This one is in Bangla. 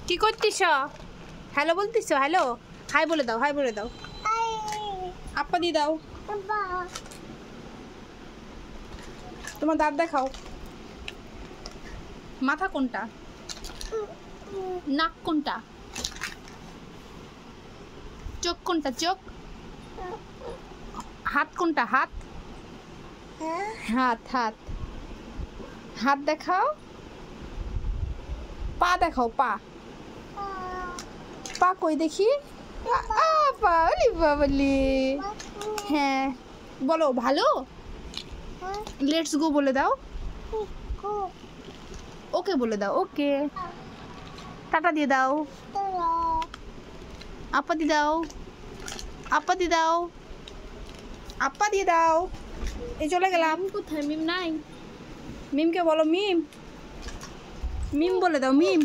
কি করতিস? হ্যালো বলতিস? হ্যালো, হাই বলে দাও, হাই বলে দাও, আপা দিয়ে দাও। তোমার দাঁত দেখাও। মাথা কোনটা? নাক কোনটা? চোখ কোনটা? চোখ। হাত কোনটা? হাত। হাত হাত হাত দেখাও। পা দেখাও। পা পা কই দেখি। পা বলি বাবলি। হ্যাঁ বলো ভালো। লেটস গো বলে দাও। ওকে বলে দাও। ওকে। টাটা দিয়ে দাও। আপা দিয়ে দাও। আপা দিয়ে দাও। আপা দিয়ে দাও। এই চলে গেলাম। কোথায়? মিম নাই। মিমকে বলো মিম। মিম বলে দাও। মিম।